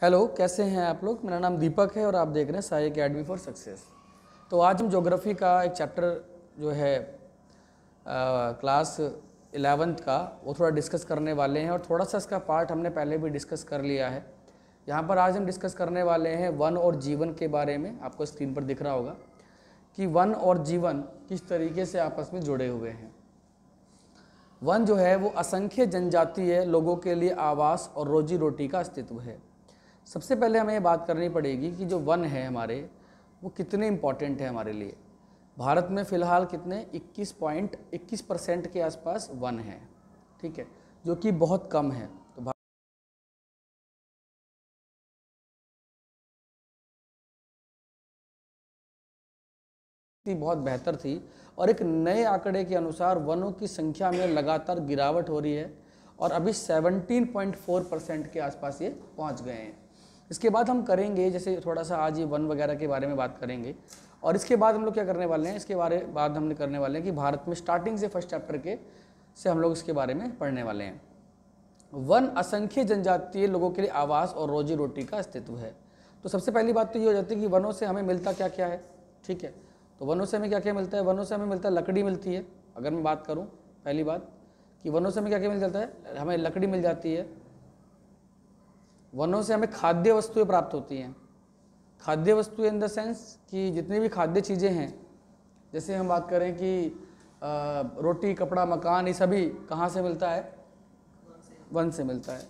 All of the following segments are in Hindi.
हेलो, कैसे हैं आप लोग। मेरा नाम दीपक है और आप देख रहे हैं साई अकेडमी फॉर सक्सेस। तो आज हम ज्योग्राफी का एक चैप्टर जो है क्लास 11th का वो थोड़ा डिस्कस करने वाले हैं और थोड़ा सा इसका पार्ट हमने पहले भी डिस्कस कर लिया है। यहाँ पर आज हम डिस्कस करने वाले हैं वन और जीवन के बारे में। आपको स्क्रीन पर दिख रहा होगा कि वन और जीवन किस तरीके से आपस में जुड़े हुए हैं। वन जो है वो असंख्य जनजातीय लोगों के लिए आवास और रोजी रोटी का अस्तित्व है। सबसे पहले हमें ये बात करनी पड़ेगी कि जो वन है हमारे वो कितने इम्पॉर्टेंट है हमारे लिए। भारत में फ़िलहाल कितने 21.21% के आसपास वन है, ठीक है, जो कि बहुत कम है। तो बहुत बेहतर थी और एक नए आंकड़े के अनुसार वनों की संख्या में लगातार गिरावट हो रही है और अभी 17.4% के आसपास ये पहुंच गए हैं। इसके बाद हम करेंगे जैसे थोड़ा सा आज ये वन वगैरह के बारे में बात करेंगे और इसके बाद हम लोग क्या करने वाले हैं, इसके बाद हमने करने वाले हैं कि भारत में स्टार्टिंग से फर्स्ट चैप्टर के से हम लोग इसके बारे में पढ़ने वाले हैं। वन असंख्य जनजातीय लोगों के लिए आवास और रोजी रोटी का अस्तित्व है। तो सबसे पहली बात तो ये हो जाती है कि वनों से हमें मिलता क्या क्या है, ठीक है। तो वनों से हमें क्या क्या मिलता है, वनों से हमें मिलता है लकड़ी मिलती है। अगर मैं बात करूँ पहली बात कि वनों से हमें क्या क्या मिल जाता है, हमें लकड़ी मिल जाती है। वनों से हमें खाद्य वस्तुएं प्राप्त होती हैं। खाद्य वस्तुएं इन द सेंस कि जितनी भी खाद्य चीज़ें हैं, जैसे हम बात करें कि रोटी, कपड़ा, मकान, ये सभी कहाँ से मिलता है, वन से मिलता है।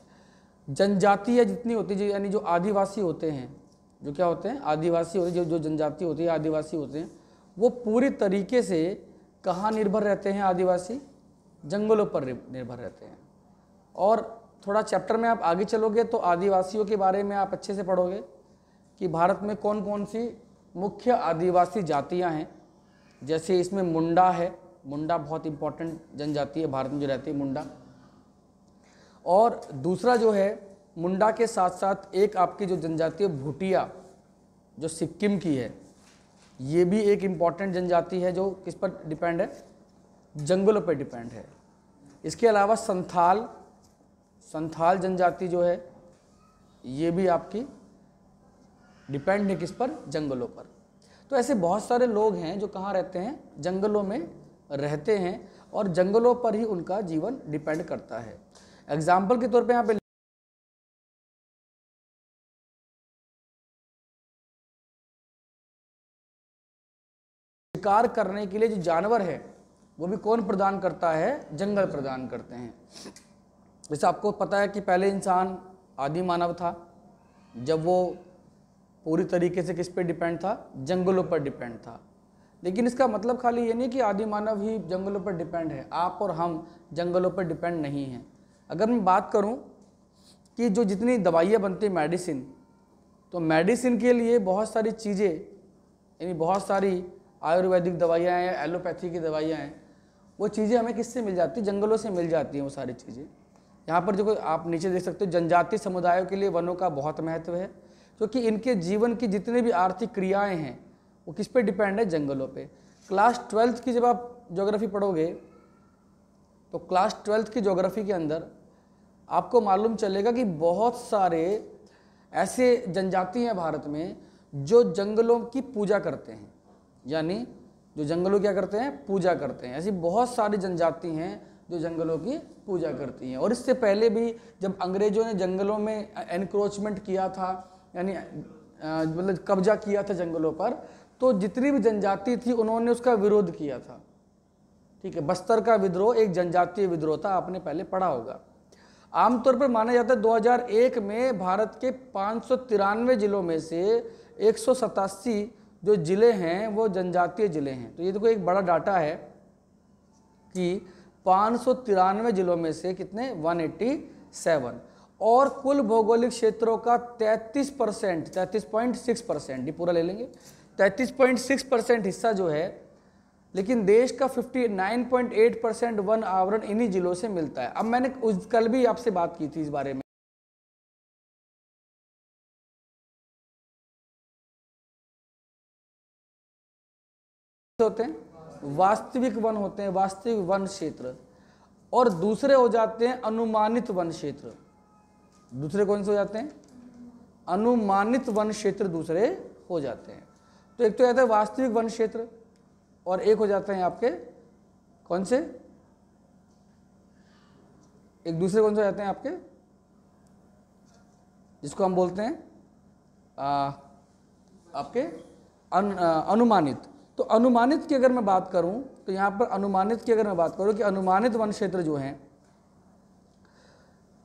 जनजातीय जितनी होती है, यानी जो आदिवासी होते हैं, जो क्या होते हैं, आदिवासी होते हैं, जो जनजाति होती है, आदिवासी होते हैं, वो पूरी तरीके से कहाँ निर्भर रहते हैं। आदिवासी जंगलों पर निर्भर रहते हैं। और थोड़ा चैप्टर में आप आगे चलोगे तो आदिवासियों के बारे में आप अच्छे से पढ़ोगे कि भारत में कौन कौन सी मुख्य आदिवासी जातियां हैं। जैसे इसमें मुंडा है, मुंडा बहुत इंपॉर्टेंट जनजाति है भारत में जो रहती है, मुंडा। और दूसरा जो है, मुंडा के साथ साथ एक आपकी जो जनजाति है भूटिया, जो सिक्किम की है, ये भी एक इम्पॉर्टेंट जनजाति है जो किस पर डिपेंड है, जंगलों पर डिपेंड है। इसके अलावा संथाल जनजाति जो है ये भी आपकी डिपेंड है किस पर, जंगलों पर। तो ऐसे बहुत सारे लोग हैं जो कहाँ रहते हैं, जंगलों में रहते हैं और जंगलों पर ही उनका जीवन डिपेंड करता है। एग्जाम्पल के तौर पे यहाँ पे शिकार करने के लिए जो जानवर है वो भी कौन प्रदान करता है, जंगल प्रदान करते हैं। जैसे आपको पता है कि पहले इंसान आदि मानव था, जब वो पूरी तरीके से किस पे डिपेंड था, जंगलों पर डिपेंड था। लेकिन इसका मतलब खाली ये नहीं कि आदि मानव ही जंगलों पर डिपेंड है। आप और हम जंगलों पर डिपेंड नहीं हैं। अगर मैं बात करूं कि जो जितनी दवाइयाँ बनती हैं, मेडिसिन, तो मेडिसिन के लिए बहुत सारी चीज़ें, यानी बहुत सारी आयुर्वेदिक दवाइयाँ हैं या एलोपैथी की दवाइयाँ हैं, वो चीज़ें हमें किससे मिल जाती, जंगलों से मिल जाती हैं वो सारी चीज़ें। यहाँ पर जो आप नीचे देख सकते हो, जनजातीय समुदायों के लिए वनों का बहुत महत्व है, क्योंकि इनके जीवन की जितनी भी आर्थिक क्रियाएं हैं वो किस पे डिपेंड है, जंगलों पे। क्लास 12th की जब आप ज्योग्राफी पढ़ोगे तो क्लास 12th की ज्योग्राफी के अंदर आपको मालूम चलेगा कि बहुत सारे ऐसे जनजाति हैं भारत में जो जंगलों की पूजा करते हैं, यानी जो जंगलों क्या करते हैं, पूजा करते हैं। ऐसी बहुत सारी जनजाति हैं जो जंगलों की पूजा करती हैं। और इससे पहले भी जब अंग्रेजों ने जंगलों में एनक्रोचमेंट किया था, यानी मतलब कब्जा किया था जंगलों पर, तो जितनी भी जनजाति थी उन्होंने उसका विरोध किया था, ठीक है। बस्तर का विद्रोह एक जनजातीय विद्रोह था, आपने पहले पढ़ा होगा। आमतौर पर माना जाता है 2001 में भारत के 593 जिलों में से 187 जो जिले हैं वो जनजातीय जिले हैं। तो ये देखो एक बड़ा डाटा है कि 593 जिलों में से कितने, 187, और कुल भौगोलिक क्षेत्रों का 33%, 33.6%, ये पूरा ले लेंगे, 33.6% हिस्सा जो है। लेकिन देश का 59.8% वन आवरण इन्हीं जिलों से मिलता है। अब मैंने कल भी आपसे बात की थी इस बारे में, होते हैं वास्तविक वन, होते हैं वास्तविक वन क्षेत्र, और दूसरे हो जाते हैं अनुमानित वन क्षेत्र। दूसरे कौन से हो जाते हैं, अनुमानित वन क्षेत्र दूसरे हो जाते हैं। तो एक तो आता है वास्तविक वन क्षेत्र और एक हो जाते हैं आपके कौन से, एक दूसरे कौन से हो जाते हैं आपके, जिसको हम बोलते हैं आपके अनुमानित। तो अनुमानित की अगर मैं बात करूं तो यहां पर अनुमानित की अगर मैं बात करूं कि अनुमानित वन क्षेत्र जो हैं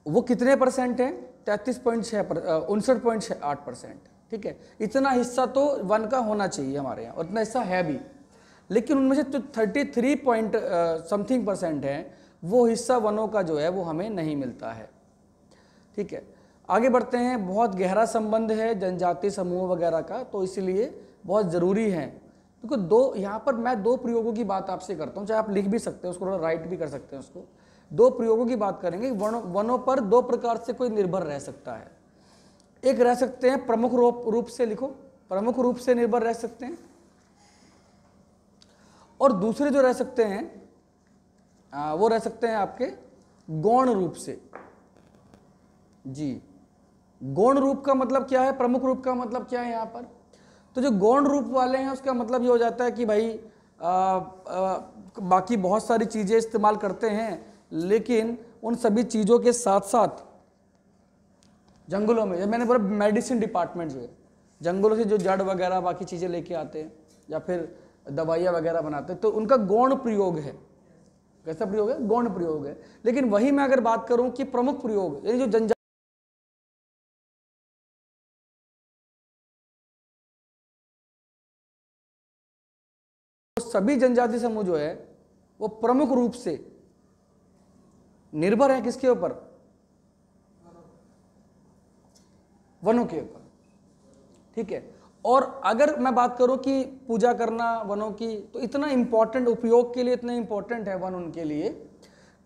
वो कितने परसेंट हैं, 59.8%। ठीक है, इतना हिस्सा तो वन का होना चाहिए हमारे यहाँ और इतना हिस्सा है भी, लेकिन उनमें से जो 33 पॉइंट समथिंग % है वो हिस्सा वनों का जो है वो हमें नहीं मिलता है। ठीक है, आगे बढ़ते हैं। बहुत गहरा संबंध है जनजातीय समूह वगैरह का, तो इसलिए बहुत ज़रूरी है। क्योंकि दो यहाँ पर मैं दो प्रयोगों की बात आपसे करता हूँ, चाहे आप लिख भी सकते हैं उसको, थोड़ा राइट भी कर सकते हैं उसको। दो प्रयोगों की बात करेंगे। वनों पर दो प्रकार से कोई निर्भर रह सकता है। एक रह सकते हैं प्रमुख रूप से, लिखो, प्रमुख रूप से निर्भर रह सकते हैं, और दूसरे जो रह सकते हैं वो रह सकते हैं आपके गौण रूप से। जी, गौण रूप का मतलब क्या है, प्रमुख रूप का मतलब क्या है यहाँ पर। तो जो गौण रूप वाले हैं उसका मतलब ये हो जाता है कि भाई बाकी बहुत सारी चीज़ें इस्तेमाल करते हैं, लेकिन उन सभी चीज़ों के साथ साथ जंगलों में, जब मैंने बोला मेडिसिन डिपार्टमेंट जो है, जंगलों से जो जड़ वगैरह बाकी चीज़ें लेके आते हैं या फिर दवाइयाँ वगैरह बनाते हैं, तो उनका गौण प्रयोग है। कैसा प्रयोग है, गौण प्रयोग है। लेकिन वही मैं अगर बात करूं कि प्रमुख प्रयोग, यानी जो सभी जनजाति समूह जो है वो प्रमुख रूप से निर्भर है किसके ऊपर, वनों के ऊपर। ठीक है, और अगर मैं बात करूं कि पूजा करना वनों की, तो इतना इंपॉर्टेंट, उपयोग के लिए इतना इंपॉर्टेंट है वन उनके लिए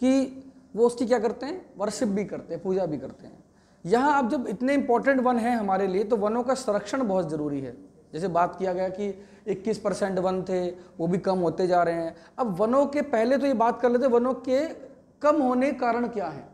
कि वो उसकी क्या करते हैं, वर्शिप भी करते हैं, पूजा भी करते हैं। यहाँ अब जब इतने इंपॉर्टेंट वन है हमारे लिए, तो वनों का संरक्षण बहुत ज़रूरी है। जैसे बात किया गया कि 21% वन थे, वो भी कम होते जा रहे हैं। अब वनों के, पहले तो ये बात कर लेते हैं वनों के कम होने के कारण क्या है।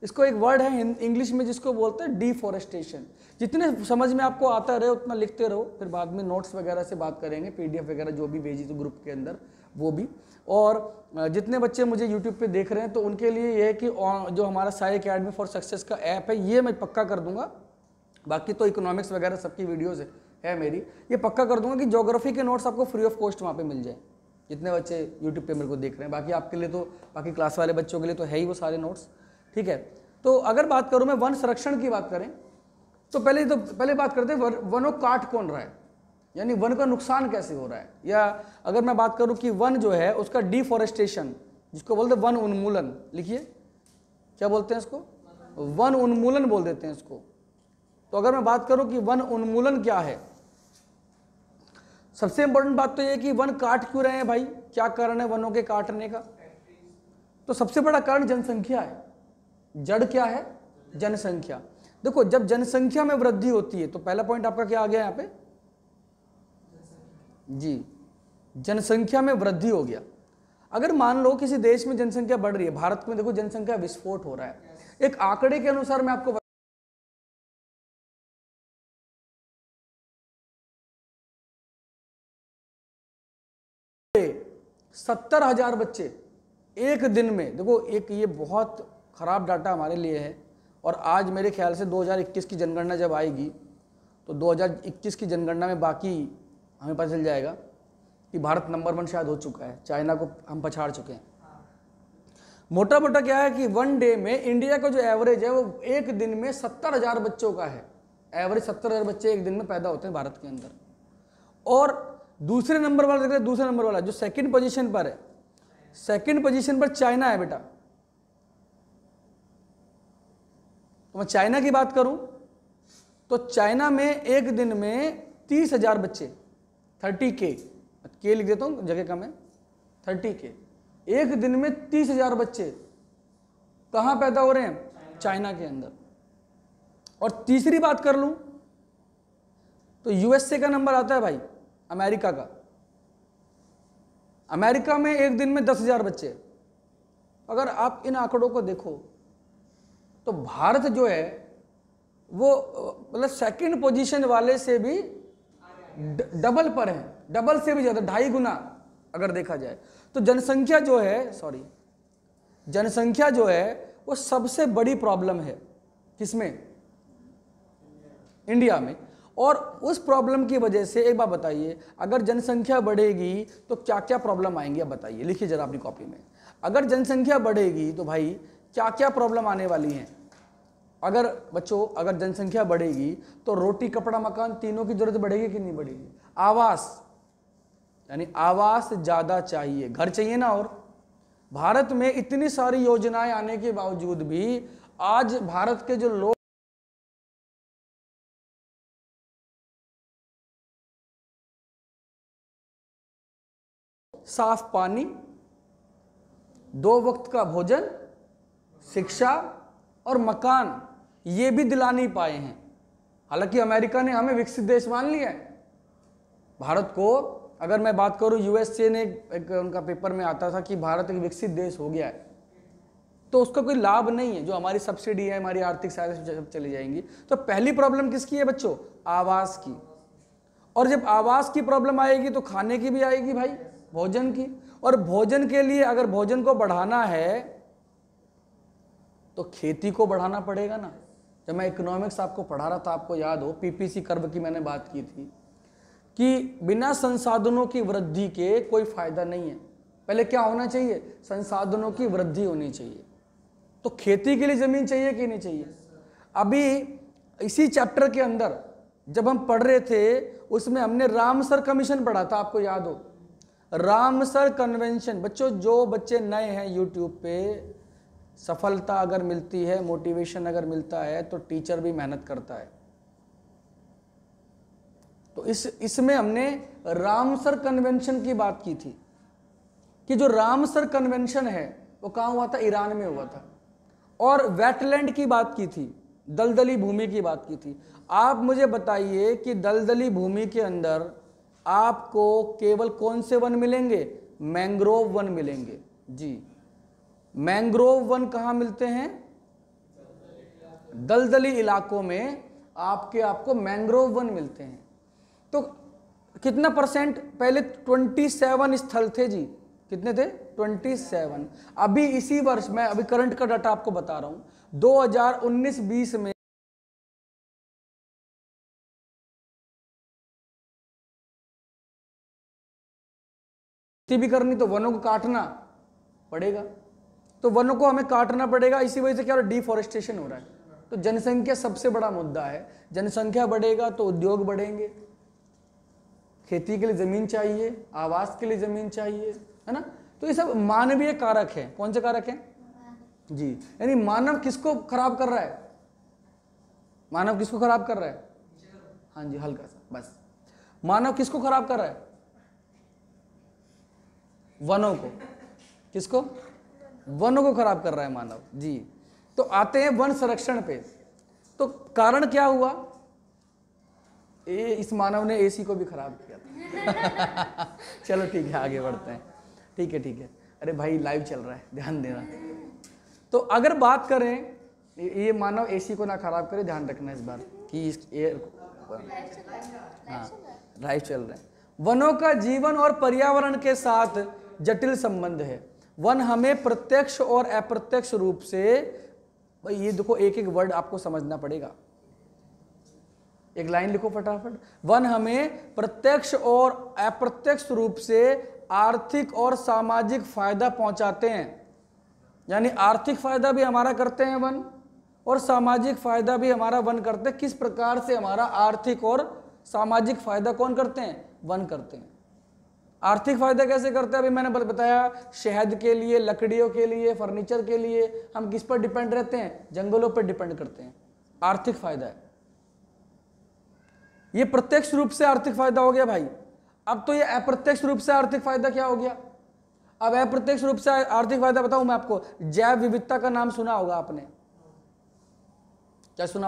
इसको एक वर्ड है इंग्लिश में जिसको बोलते हैं डिफॉरेस्टेशन। जितने समझ में आपको आता रहे उतना लिखते रहो, फिर बाद में नोट्स वगैरह से बात करेंगे, PDF वगैरह जो भी भेजी तो ग्रुप के अंदर वो भी। और जितने बच्चे मुझे यूट्यूब पे देख रहे हैं तो उनके लिए ये है कि जो हमारा साई अकेडमी फॉर सक्सेस का ऐप है, ये मैं पक्का कर दूंगा। बाकी तो इकोनॉमिक्स वगैरह सबकी वीडियोज़ है मेरी, ये पक्का कर दूंगा कि ज्योग्राफी के नोट्स आपको फ्री ऑफ कॉस्ट वहाँ पे मिल जाए, जितने बच्चे यूट्यूब पे मेरे को देख रहे हैं। बाकी आपके लिए तो, बाकी क्लास वाले बच्चों के लिए तो है ही वो सारे नोट्स। ठीक है, तो अगर बात करूँ मैं वन संरक्षण की बात करें तो पहले बात करते हैं वनों काट कौन रहा है, यानी वन का नुकसान कैसे हो रहा है। या अगर मैं बात करूँ कि वन जो है उसका डिफॉरेस्टेशन, जिसको बोलते हैं वन उन्मूलन, लिखिए क्या बोलते हैं इसको, वन उन्मूलन बोल देते हैं इसको। तो अगर मैं बात करूँ कि वन उन्मूलन क्या है, सबसे इंपॉर्टेंट बात तो ये कि वन काट क्यों रहे हैं भाई, क्या कारण है वनों के काटने का। तो सबसे बड़ा कारण जनसंख्या है। जड़ क्या है, जनसंख्या। देखो, जब जनसंख्या में वृद्धि होती है तो पहला पॉइंट आपका क्या आ गया यहाँ पे, जी, जनसंख्या में वृद्धि हो गया। अगर मान लो किसी देश में जनसंख्या बढ़ रही है, भारत में देखो जनसंख्या विस्फोट हो रहा है। एक आंकड़े के अनुसार मैं आपको 70,000 बच्चे एक दिन में, देखो एक ये बहुत खराब डाटा हमारे लिए है। और आज मेरे ख्याल से 2021 की जनगणना जब आएगी तो 2021 की जनगणना में बाकी हमें पता चल जाएगा कि भारत नंबर 1 शायद हो चुका है, चाइना को हम पछाड़ चुके हैं। मोटा मोटा क्या है कि वन डे में इंडिया का जो एवरेज है वो एक दिन में 70,000 बच्चों का है। एवरेज 70,000 बच्चे एक दिन में पैदा होते हैं भारत के अंदर। और दूसरे नंबर वाला देख रहे, दूसरे नंबर वाला जो सेकंड पोजीशन पर है, सेकंड पोजीशन पर चाइना है बेटा। तो मैं चाइना की बात करूं तो चाइना में एक दिन में 30,000 बच्चे, 30K, के लिख देता हूं जगह कम है, 30K, एक दिन में 30,000 बच्चे कहां पैदा हो रहे हैं, चाइना के अंदर। और तीसरी बात कर लूं तो USA का नंबर आता है भाई, अमेरिका का। अमेरिका में एक दिन में 10,000 बच्चे। अगर आप इन आंकड़ों को देखो तो भारत जो है वो मतलब सेकंड पोजीशन वाले से भी डबल पर है, डबल से भी ज्यादा, 2.5 गुना अगर देखा जाए तो। जनसंख्या जो है, सॉरी, जनसंख्या जो है वो सबसे बड़ी प्रॉब्लम है किसमें? इंडिया में। और उस प्रॉब्लम की वजह से एक बात बताइए, अगर जनसंख्या बढ़ेगी तो क्या क्या प्रॉब्लम आएंगी? अब बताइए, लिखिए जरा अपनी कॉपी में। अगर जनसंख्या बढ़ेगी तो भाई क्या क्या प्रॉब्लम आने वाली हैं? अगर बच्चों, अगर जनसंख्या बढ़ेगी तो रोटी कपड़ा मकान तीनों की जरूरत बढ़ेगी कि नहीं बढ़ेगी? आवास, यानी आवास ज्यादा चाहिए, घर चाहिए ना। और भारत में इतनी सारी योजनाएं आने के बावजूद भी आज भारत के जो लोग साफ पानी, 2 वक्त का भोजन, शिक्षा और मकान ये भी दिला नहीं पाए हैं। हालांकि अमेरिका ने हमें विकसित देश मान लिया है। भारत को अगर मैं बात करूं, यूएसए ने एक उनका पेपर में आता था कि भारत एक विकसित देश हो गया है, तो उसका कोई लाभ नहीं है। जो हमारी सब्सिडी है, हमारी आर्थिक सहायता चली जाएंगी। तो पहली प्रॉब्लम किसकी है बच्चों? आवास की। और जब आवास की प्रॉब्लम आएगी तो खाने की भी आएगी भाई, भोजन की। और भोजन के लिए अगर भोजन को बढ़ाना है तो खेती को बढ़ाना पड़ेगा ना। जब मैं इकोनॉमिक्स आपको पढ़ा रहा था, आपको याद हो, पीपीसी कर्व की मैंने बात की थी कि बिना संसाधनों की वृद्धि के कोई फायदा नहीं है। पहले क्या होना चाहिए? संसाधनों की वृद्धि होनी चाहिए। तो खेती के लिए जमीन चाहिए कि नहीं चाहिए? अभी इसी चैप्टर के अंदर जब हम पढ़ रहे थे, उसमें हमने रामसर कमीशन पढ़ा था, आपको याद हो, रामसर कन्वेंशन। बच्चों, जो बच्चे नए हैं यूट्यूब पे, सफलता अगर मिलती है, मोटिवेशन अगर मिलता है तो टीचर भी मेहनत करता है। तो इसमें हमने रामसर कन्वेंशन की बात की थी कि जो रामसर कन्वेंशन है वो कहाँ हुआ था? ईरान में हुआ था। और वेटलैंड की बात की थी, दलदली भूमि की बात की थी। आप मुझे बताइए कि दलदली भूमि के अंदर आपको केवल कौन से वन मिलेंगे? मैंग्रोव वन मिलेंगे जी। मैंग्रोव वन कहाँ मिलते हैं? दलदली इलाकों में आपको मैंग्रोव वन मिलते हैं। तो कितना परसेंट? पहले 27 स्थल थे जी। कितने थे? 27। अभी इसी वर्ष, मैं अभी करंट का डाटा आपको बता रहा हूं, 2019-20 में भी करनी तो वनों को काटना पड़ेगा। तो वनों को हमें काटना पड़ेगा। इसी वजह से क्या हो रहा है? डिफॉरेस्टेशन हो रहा है। तो जनसंख्या सबसे बड़ा मुद्दा है। जनसंख्या बढ़ेगा तो उद्योग बढ़ेंगे, खेती के लिए जमीन चाहिए, आवास के लिए जमीन चाहिए, है ना। तो ये सब मानवीय कारक है। कौन से कारक हैं जी? यानी मानव किसको खराब कर रहा है? मानव किसको खराब कर रहा है? हाँ जी, हल्का सा बस। मानव किसको खराब कर रहा है? वनों को। किसको? वनों को खराब कर रहा है मानव जी। तो आते हैं वन संरक्षण पे। तो कारण क्या हुआ? इस मानव ने एसी को भी खराब किया था। चलो ठीक है, आगे बढ़ते हैं। ठीक है, ठीक है। अरे भाई लाइव चल रहा है, ध्यान देना। तो अगर बात करें, ये मानव एसी को ना खराब करे, ध्यान रखना इस बार कि इस एयर को, हाँ लाइव चल रहा है। वनों का जीवन और पर्यावरण के साथ जटिल संबंध है। वन हमें प्रत्यक्ष और अप्रत्यक्ष रूप से, भाई ये देखो, एक एक वर्ड आपको समझना पड़ेगा। एक लाइन लिखो फटाफट। वन हमें प्रत्यक्ष और अप्रत्यक्ष रूप से आर्थिक और सामाजिक फायदा पहुंचाते हैं। यानी आर्थिक फायदा भी हमारा करते हैं वन, और सामाजिक फायदा भी हमारा वन करते हैं। किस प्रकार से हमारा आर्थिक और सामाजिक फायदा कौन करते हैं? वन करते हैं। आर्थिक फायदा कैसे करते हैं? अभी मैंने बताया, शहद के लिए, लकड़ियों के लिए, फर्नीचर के लिए हम किस पर डिपेंड रहते हैं? जंगलों पर डिपेंड करते हैं। आर्थिक फायदा है ये। प्रत्यक्ष रूप से आर्थिक फायदा हो गया भाई। अब तो ये अप्रत्यक्ष रूप से आर्थिक फायदा क्या हो गया? अब अप्रत्यक्ष रूप से आर्थिक फायदा बताऊं मैं आपको। जैव विविधता का नाम सुना होगा आपने, क्या सुना?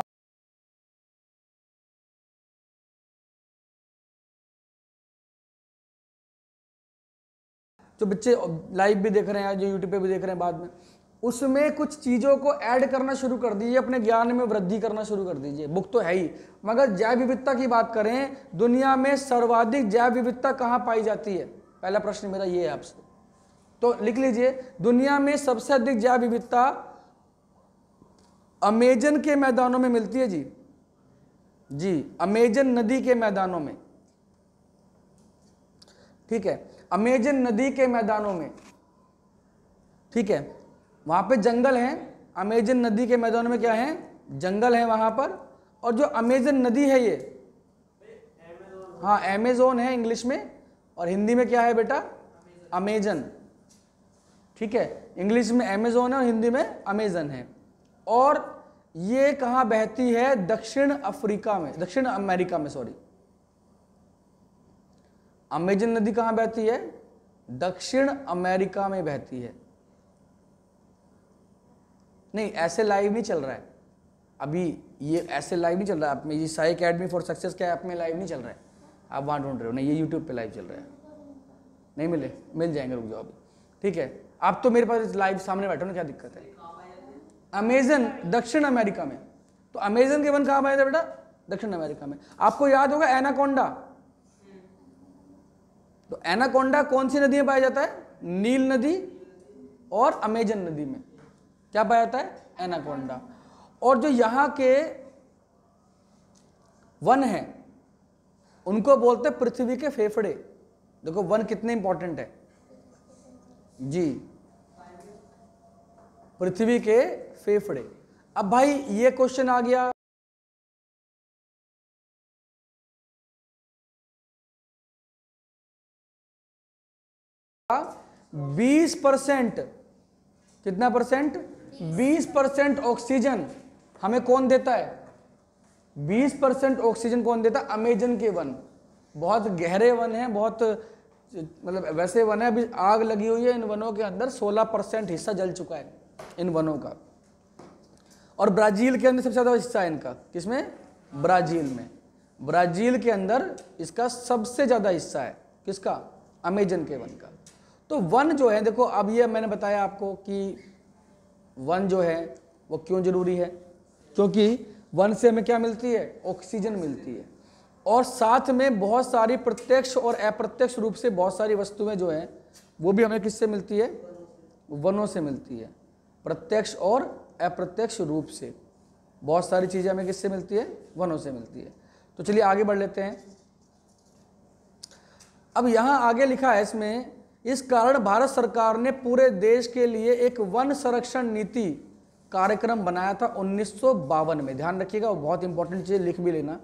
जो बच्चे लाइव भी देख रहे हैं, जो यूट्यूब पे भी देख रहे हैं बाद में, उसमें कुछ चीज़ों को ऐड करना शुरू कर दीजिए, अपने ज्ञान में वृद्धि करना शुरू कर दीजिए। बुक तो है ही, मगर जैव विविधता की बात करें, दुनिया में सर्वाधिक जैव विविधता कहाँ पाई जाती है? पहला प्रश्न मेरा ये है आपसे, तो लिख लीजिए, दुनिया में सबसे अधिक जैव विविधता अमेजन के मैदानों में मिलती है जी। जी, अमेजन नदी के मैदानों में, ठीक है, अमेजन नदी के मैदानों में, ठीक है, वहां पे जंगल हैं। अमेजन नदी के मैदानों में क्या है? जंगल है वहां पर। और जो अमेजन नदी है ये, हाँ अमेजोन है इंग्लिश में, और हिंदी में क्या है बेटा? अमेजन, ठीक है, इंग्लिश में अमेजोन है और हिंदी में अमेजन है। और ये कहाँ बहती है? दक्षिण अफ्रीका में, दक्षिण अमेरिका में, सॉरी। अमेजन नदी कहाँ बहती है? दक्षिण अमेरिका में बहती है। नहीं, ऐसे लाइव नहीं चल रहा है अभी, ये ऐसे लाइव नहीं चल रहा है आप में, ये साई अकेडमी फॉर सक्सेस के ऐप में लाइव नहीं चल रहा है, आप वहाँ ढूंढ रहे हो। नहीं, ये यूट्यूब पे लाइव चल रहा है। नहीं मिले? मिल जाएंगे, रुक जाओ अभी, ठीक है। आप तो मेरे पास लाइव सामने बैठो ना, क्या दिक्कत है? अमेजन दक्षिण अमेरिका में, तो अमेजन के वन कहाँ पाए थे बेटा? दक्षिण अमेरिका में। आपको याद होगा एनाकोंडा, तो एनाकोंडा कौन सी नदी में पाया जाता है? नील नदी और अमेजन नदी में क्या पाया जाता है? एनाकोंडा। और जो यहाँ के वन है उनको बोलते हैं पृथ्वी के फेफड़े। देखो वन कितने इंपॉर्टेंट है जी, पृथ्वी के फेफड़े। अब भाई ये क्वेश्चन आ गया, आ 20%, कितना परसेंट? 20% ऑक्सीजन हमें कौन देता है? 20% ऑक्सीजन कौन देता है? अमेजन के वन। बहुत गहरे वन है, बहुत मतलब वैसे वन है, अभी आग लगी हुई है इन वनों के अंदर, 16% हिस्सा जल चुका है इन वनों का। और ब्राजील के अंदर सबसे ज्यादा हिस्सा है इनका, किसमें? ब्राजील में। ब्राजील के अंदर इसका सबसे ज्यादा हिस्सा है, किसका? अमेजन के वन का। तो वन जो है, देखो अब ये मैंने बताया आपको कि वन जो है वो क्यों जरूरी है, क्योंकि वन से हमें क्या मिलती है? ऑक्सीजन मिलती है। और साथ में बहुत सारी प्रत्यक्ष और अप्रत्यक्ष रूप से बहुत सारी वस्तुएं जो हैं वो भी हमें किससे मिलती है? वनों से मिलती है। प्रत्यक्ष और अप्रत्यक्ष रूप से बहुत सारी चीजें हमें किससे मिलती है? वनों से मिलती है। तो चलिए आगे बढ़ लेते हैं। अब यहां आगे लिखा है इसमें, इस कारण भारत सरकार ने पूरे देश के लिए एक वन संरक्षण नीति कार्यक्रम बनाया था 1952 में। ध्यान रखिएगा, वो बहुत इंपॉर्टेंट चीज, लिख भी लेना।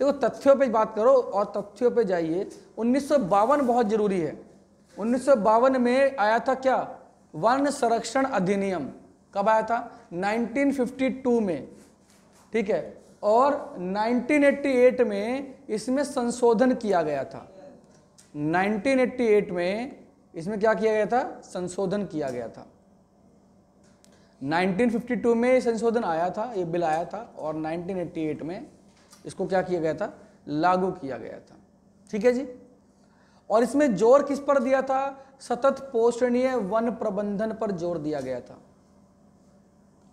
देखो तथ्यों पे बात करो और तथ्यों पे जाइए। 1952 बहुत जरूरी है। 1952 में आया था क्या? वन संरक्षण अधिनियम। कब आया था? 1952 में, ठीक है। और 1988 में इसमें संशोधन किया गया था। 1988 में इसमें क्या किया गया था? संशोधन किया गया था। 1952 में संशोधन आया था, ये बिल आया था, और 1988 में इसको क्या किया गया था? लागू किया गया था, ठीक है जी। और इसमें जोर किस पर दिया था? सतत पोषणीय वन प्रबंधन पर जोर दिया गया था।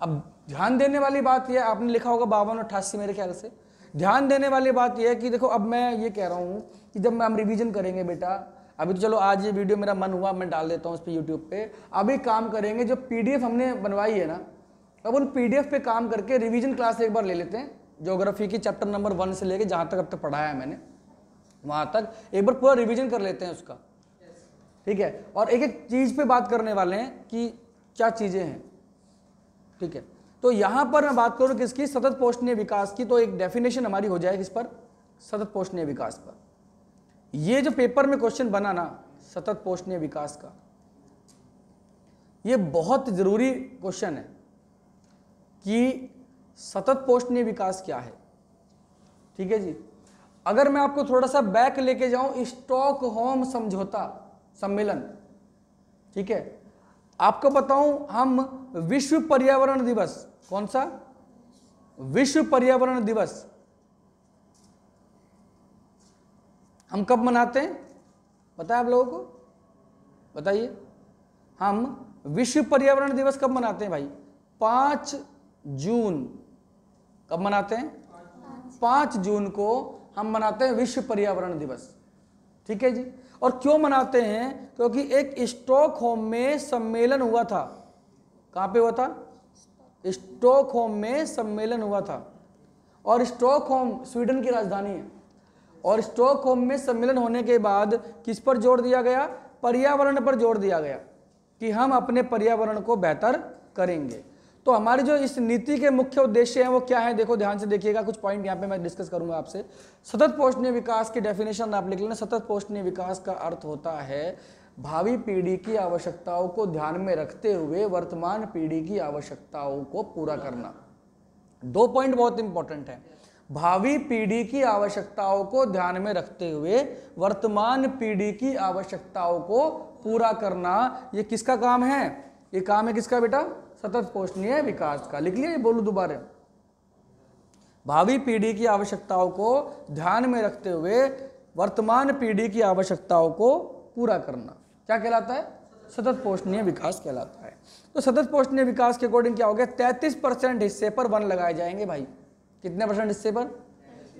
अब ध्यान देने वाली बात यह, आपने लिखा होगा 52-88 मेरे ख्याल से। ध्यान देने वाली बात यह है कि देखो अब मैं ये कह रहा हूं कि जब हम रिवीजन करेंगे बेटा, अभी तो चलो आज ये वीडियो मेरा मन हुआ मैं डाल देता हूँ इस पर यूट्यूब पे, अभी काम करेंगे जो पीडीएफ हमने बनवाई है ना, अब उन पीडीएफ पे काम करके रिवीजन क्लास एक बार ले लेते हैं। ज्योग्राफी की चैप्टर नंबर 1 से लेके जहाँ तक अब तक पढ़ाया है मैंने वहाँ तक एक बार पूरा रिवीजन कर लेते हैं उसका, ठीक है। और एक एक चीज़ पे बात करने वाले हैं कि क्या चीज़ें हैं, ठीक है। तो यहाँ पर मैं बात करूँ किसकी? सतत पोषणीय विकास की। तो एक डेफिनेशन हमारी हो जाए किस पर? सतत पोषणीय विकास पर। ये जो पेपर में क्वेश्चन बना ना सतत पोषणीय विकास का, ये बहुत जरूरी क्वेश्चन है कि सतत पोषणीय विकास क्या है, ठीक है जी। अगर मैं आपको थोड़ा सा बैक लेके जाऊं, स्टॉकहोम समझौता सम्मेलन, ठीक है, आपको बताऊं हम विश्व पर्यावरण दिवस, कौन सा? विश्व पर्यावरण दिवस हम कब मनाते हैं? पता है आप लोगों को? बताइए। हम विश्व पर्यावरण दिवस कब मनाते हैं भाई? 5 जून। कब मनाते हैं? 5 जून को हम मनाते हैं विश्व पर्यावरण दिवस। ठीक है जी। और क्यों मनाते हैं? क्योंकि एक स्टॉकहोम में सम्मेलन हुआ था। कहाँ पे हुआ था? स्टॉकहोम में सम्मेलन हुआ था। और स्टॉकहोम स्वीडन की राजधानी है। और स्टॉकहोम में सम्मेलन होने के बाद किस पर जोर दिया गया? पर्यावरण पर जोर दिया गया कि हम अपने पर्यावरण को बेहतर करेंगे। तो हमारी जो इस नीति के मुख्य उद्देश्य हैं वो क्या है? देखो ध्यान से देखिएगा, कुछ पॉइंट यहाँ पे मैं डिस्कस करूंगा आपसे। सतत पोषणीय विकास की डेफिनेशन आप लिख लेना। सतत पोषणीय विकास का अर्थ होता है भावी पीढ़ी की आवश्यकताओं को ध्यान में रखते हुए वर्तमान पीढ़ी की आवश्यकताओं को पूरा करना। 2 पॉइंट बहुत इंपॉर्टेंट है। भावी पीढ़ी की आवश्यकताओं को ध्यान में रखते हुए वर्तमान पीढ़ी की आवश्यकताओं को पूरा करना, ये किसका काम है? ये काम है किसका बेटा? सतत पोषणीय विकास का। लिख लिया? बोलूं दोबारा? भावी पीढ़ी की आवश्यकताओं को ध्यान में रखते हुए वर्तमान पीढ़ी की आवश्यकताओं को पूरा करना क्या कहलाता है? सतत पोषणीय विकास कहलाता है। तो सतत पोषणीय विकास के अकॉर्डिंग क्या हो गया? 33% हिस्से पर वन लगाए जाएंगे भाई। कितने परसेंट हिस्से पर?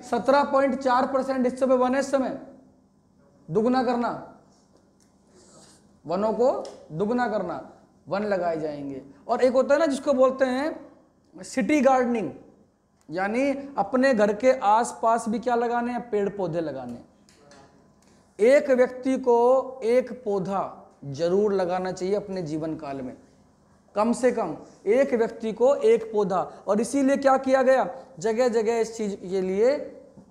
17.4% हिस्से पर वन है इस समय। दुगना करना, वनों को दुगना करना, वन लगाए जाएंगे। और एक होता है ना जिसको बोलते हैं सिटी गार्डनिंग, यानी अपने घर के आसपास भी क्या लगाने हैं? पेड़ पौधे लगाने। एक व्यक्ति को एक पौधा जरूर लगाना चाहिए अपने जीवन काल में, कम से कम एक व्यक्ति को एक पौधा। और इसीलिए क्या किया गया? जगह जगह इस चीज के लिए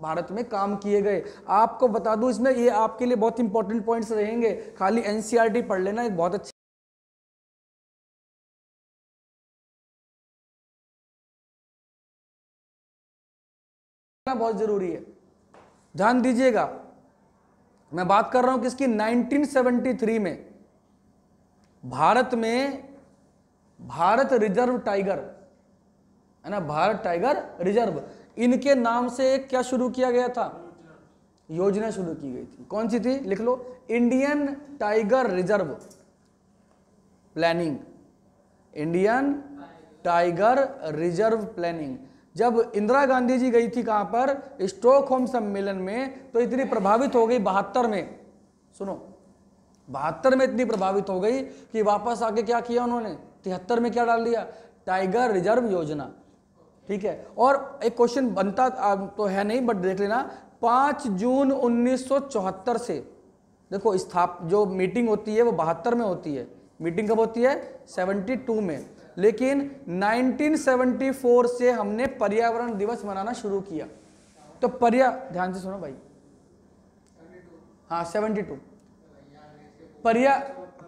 भारत में काम किए गए। आपको बता दूं, इसमें ये आपके लिए बहुत इंपॉर्टेंट पॉइंट्स रहेंगे, खाली एनसीईआरटी पढ़ लेना, एक बहुत अच्छा बहुत जरूरी है। ध्यान दीजिएगा, मैं बात कर रहा हूं किसकी? 1973 में भारत में भारत रिजर्व टाइगर है ना, भारत टाइगर रिजर्व, इनके नाम से एक क्या शुरू किया गया था? योजना शुरू की गई थी। कौन सी थी? लिख लो, Indian tiger reserve planning. Indian tiger reserve planning. जब इंदिरा गांधी जी गई थी कहां पर? स्टॉकहोम सम्मेलन में, तो इतनी प्रभावित हो गई 72 में, सुनो 72 में इतनी प्रभावित हो गई कि वापस आके क्या किया उन्होंने? 73 में क्या डाल दिया? टाइगर रिजर्व योजना। ठीक है। और एक क्वेश्चन बनता तो है नहीं, बट देख लेना, 5 जून 1974 से देखो जो मीटिंग होती है वो 72 में होती है। मीटिंग कब होती है? 72 में। लेकिन 1974 से हमने पर्यावरण दिवस मनाना शुरू किया। तो ध्यान से सुनो भाई, हाँ 72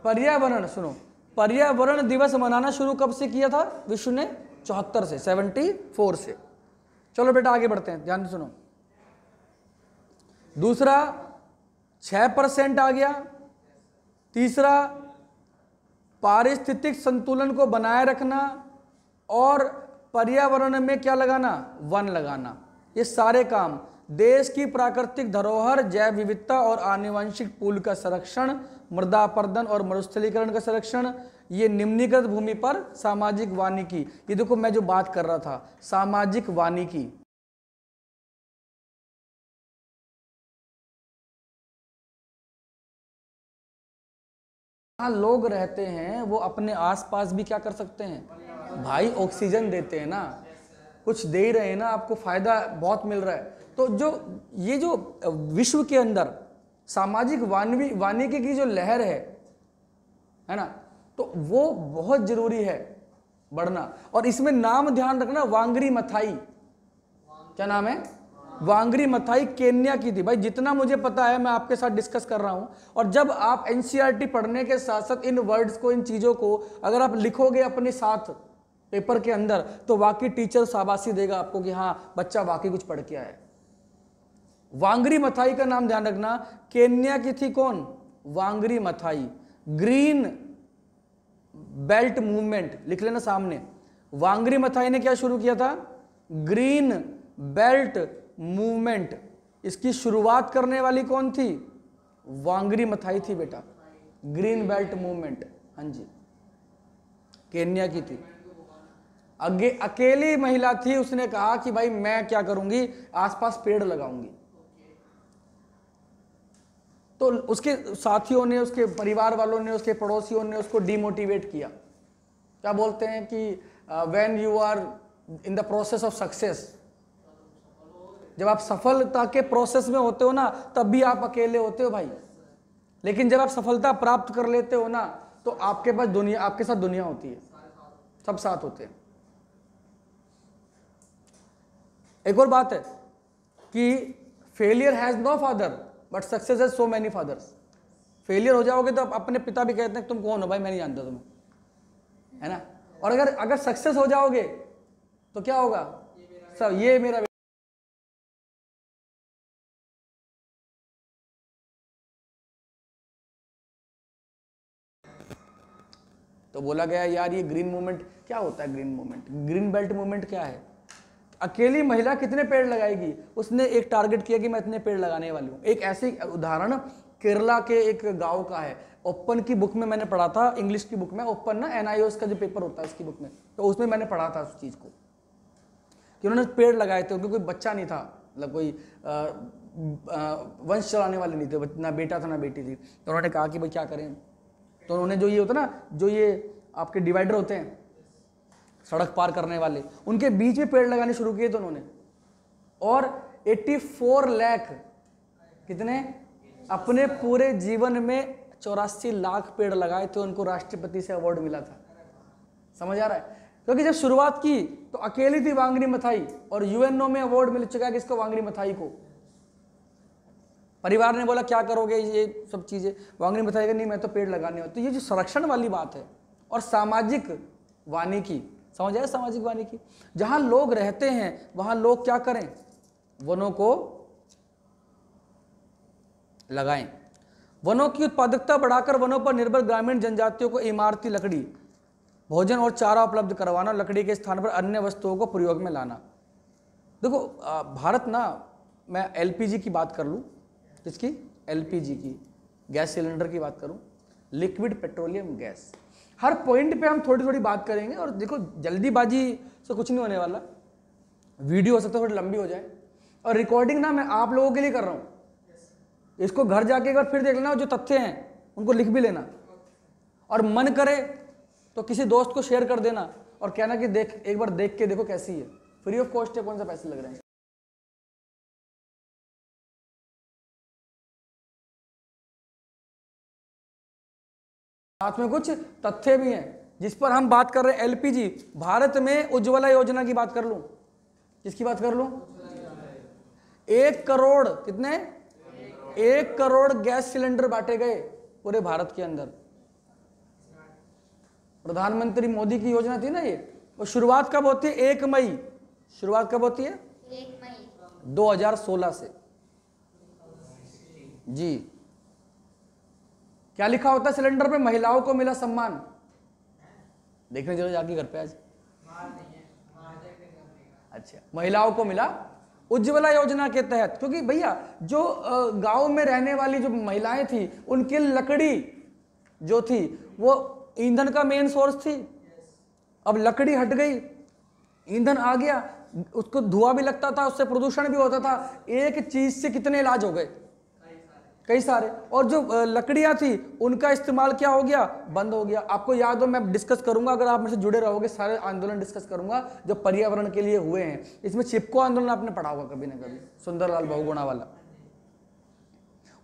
पर्यावरण, सुनो, पर्यावरण दिवस मनाना शुरू कब से किया था विश्व ने? 74 से, 74 से। चलो बेटा आगे बढ़ते हैं, ध्यान से सुनो। दूसरा 6% आ गया। तीसरा पारिस्थितिक संतुलन को बनाए रखना और पर्यावरण में क्या लगाना? वन लगाना। ये सारे काम देश की प्राकृतिक धरोहर, जैव विविधता और आनुवंशिक पूल का संरक्षण, मृदा अपरदन और मरुस्थलीकरण का संरक्षण, ये निम्नीकृत भूमि पर सामाजिक वानिकी। ये देखो मैं जो बात कर रहा था, सामाजिक वानिकी, लोग रहते हैं वो अपने आसपास भी क्या कर सकते हैं भाई? ऑक्सीजन देते हैं ना, कुछ दे ही रहे हैं ना, आपको फायदा बहुत मिल रहा है। तो जो विश्व के अंदर सामाजिक वानिकी की जो लहर है ना, तो वो बहुत जरूरी है बढ़ना। और इसमें नाम ध्यान रखना, वांगरी मथाई। क्या नाम है? वांगरी मथाई केन्या की थी भाई, जितना मुझे पता है मैं आपके साथ डिस्कस कर रहा हूं। और जब आप एनसीईआरटी पढ़ने के साथ साथ इन वर्ड्स को, इन चीजों को अगर आप लिखोगे अपने साथ पेपर के अंदर, तो वाकई टीचर शाबाशी देगा आपको कि हाँ बच्चा वाकई कुछ पढ़ के आया है। वांगरी मथाई का नाम ध्यान रखना, केन्या की थी कौन? वांगरी मथाई। ग्रीन बेल्ट मूवमेंट लिख लेना सामने। वांगरी मथाई ने क्या शुरू किया था? Green belt movement. इसकी शुरुआत करने वाली कौन थी? वांगरी मथाई थी बेटा। ग्रीन बेल्ट मूवमेंट, हाँ जी। केन्या की थी। अकेली महिला थी, उसने कहा कि भाई मैं क्या करूंगी, आसपास पेड़ लगाऊंगी। तो उसके साथियों ने, उसके परिवार वालों ने, उसके पड़ोसियों ने उसको डिमोटिवेट किया। क्या बोलते हैं कि when you are in the process of success, जब आप सफलता के प्रोसेस में होते हो ना, तब भी आप अकेले होते हो भाई। लेकिन जब आप सफलता प्राप्त कर लेते हो ना, तो आपके पास दुनिया, आपके साथ दुनिया होती है, सब साथ होते हैं। एक और बात है कि failure has no father but success has so many fathers. Failure हो जाओगे तो अपने पिता भी कहते हैं तुम कौन हो भाई, मैं नहीं जानता तुम्हें, है ना। और अगर सक्सेस हो जाओगे तो क्या होगा, सब ये मेरा। तो बोला गया यार ये ग्रीन मूवमेंट क्या होता है, green movement, green belt movement क्या है। अकेली महिला कितने पेड़ लगाएगी, उसने एक टारगेट किया कि मैं इतने पेड़ लगाने वाली हूँ। एक ऐसी उदाहरण केरला के एक गांव का है। ओपन की बुक में मैंने पढ़ा था, इंग्लिश की बुक में, ओपन ना NIOS का जो पेपर होता है उसकी बुक में, तो उसमें मैंने पढ़ा था उस चीज़ को कि उन्होंने पेड़ लगाए थे। उनका कोई बच्चा नहीं था, मतलब कोई वंश चलाने वाले नहीं थे, ना बेटा था ना बेटी थी। तो उन्होंने कहा कि भाई क्या करें, तो उन्होंने जो ये होता ना, जो ये आपके डिवाइडर होते हैं सड़क पार करने वाले, उनके बीच में पेड़ लगाने शुरू किए थे उन्होंने। और 84 लाख, कितने, अपने पूरे जीवन में 84 लाख पेड़ लगाए थे। उनको राष्ट्रपति से अवार्ड मिला था। समझ आ रहा है, क्योंकि जब शुरुआत की तो अकेली थी वांगनी मथाई, और UNO में अवार्ड मिल चुका है किसको, वांगनी मथाई को। परिवार ने बोला क्या करोगे ये सब चीजें, वांगनी मथाई का नहीं मैं तो पेड़ लगाने हो। तो ये जो संरक्षण वाली बात है और सामाजिक वानिकी, समझ आया, सामाजिक वानिकी, जहां लोग रहते हैं वहां लोग क्या करें, वनों को लगाएं। वनों की उत्पादकता बढ़ाकर वनों पर निर्भर ग्रामीण जनजातियों को इमारती लकड़ी, भोजन और चारा उपलब्ध करवाना, लकड़ी के स्थान पर अन्य वस्तुओं को प्रयोग में लाना। देखो भारत ना, मैं LPG की बात कर लूँ, किसकी, LPG की, गैस सिलेंडर की बात करूँ, लिक्विड पेट्रोलियम गैस। हर पॉइंट पे हम थोड़ी थोड़ी बात करेंगे। और देखो जल्दीबाजी से कुछ नहीं होने वाला, वीडियो हो सकता है थोड़ी लंबी हो जाए, और रिकॉर्डिंग ना मैं आप लोगों के लिए कर रहा हूँ। इसको घर जाके एक बार फिर देख लेना, जो तथ्य हैं उनको लिख भी लेना, और मन करे तो किसी दोस्त को शेयर कर देना और कहना कि देख, एक बार देख के देखो कैसी है, फ्री ऑफ कॉस्ट है, कौन सा पैसे लग रहे हैं। साथ में कुछ तथ्य भी हैं जिस पर हम बात कर रहे हैं। LPG, भारत में उज्ज्वला योजना की बात कर लूं, किसकी बात कर लूं, 1 करोड़, कितने, 1 करोड़ गैस सिलेंडर बांटे गए पूरे भारत के अंदर। प्रधानमंत्री मोदी की योजना थी ना ये। और शुरुआत कब होती है, 1 मई, शुरुआत कब होती है, 1 मई 2016 से। जी, क्या लिखा होता है सिलेंडर पे, महिलाओं को मिला सम्मान। देखने चलो जाके घर पे आज। अच्छा, महिलाओं को मिला उज्ज्वला योजना के तहत, क्योंकि भैया जो गांव में रहने वाली जो महिलाएं थी, उनकी लकड़ी जो थी वो ईंधन का मेन सोर्स थी। अब लकड़ी हट गई, ईंधन आ गया, उसको धुआं भी लगता था, उससे प्रदूषण भी होता था। एक चीज से कितने इलाज हो गए, कई सारे। और जो लकड़ियां थी उनका इस्तेमाल क्या हो गया, बंद हो गया। आपको याद हो, मैं डिस्कस करूंगा, अगर आप मेरे से जुड़े रहोगे, सारे आंदोलन डिस्कस करूंगा जो पर्यावरण के लिए हुए हैं। इसमें चिपको आंदोलन आपने पढ़ा होगा कभी ना कभी, सुंदरलाल बहुगुणा वाला,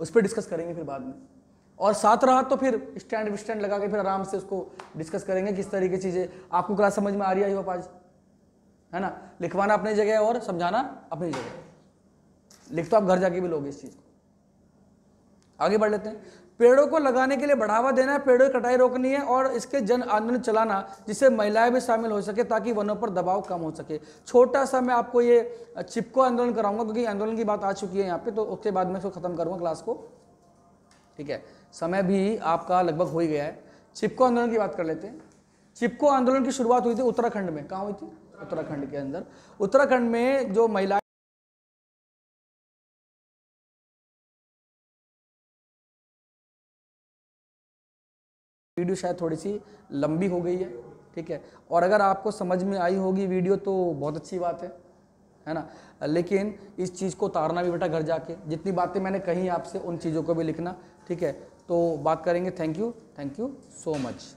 उस पर डिस्कस करेंगे फिर बाद में। और साथ रहा तो फिर स्टैंड लगा के फिर आराम से उसको डिस्कस करेंगे किस तरीके चीजें। आपको क्लास समझ में आ रही है आज, है ना। लिखवाना अपनी जगह और समझाना अपनी जगह। लिख तो आप घर जाके भी लोगे इस चीज को। आगे बढ़ लेते हैं। पेड़ों को लगाने के लिए बढ़ावा देना है, पेड़ों की कटाई रोकनी है और इसके जन आंदोलन चलाना जिससे महिलाएं भी शामिल हो सके ताकि वनों पर दबाव कम हो सके। छोटा सा मैं आपको ये चिपको आंदोलन कराऊंगा क्योंकि आंदोलन की बात आ चुकी है यहाँ पे, तो उसके बाद में इसको खत्म करूंगा क्लास को, ठीक है। समय भी आपका लगभग हो ही गया है। चिपको आंदोलन की बात कर लेते हैं। चिपको आंदोलन की शुरुआत हुई थी उत्तराखंड में। कहाँ हुई थी, उत्तराखंड के अंदर। उत्तराखंड में जो महिला, वीडियो शायद थोड़ी सी लंबी हो गई है, ठीक है। और अगर आपको समझ में आई होगी वीडियो तो बहुत अच्छी बात है ना। लेकिन इस चीज़ को उतारना भी बेटा घर जाके, जितनी बातें मैंने कही आपसे उन चीज़ों को भी लिखना, ठीक है। तो बात करेंगे। Thank you so much.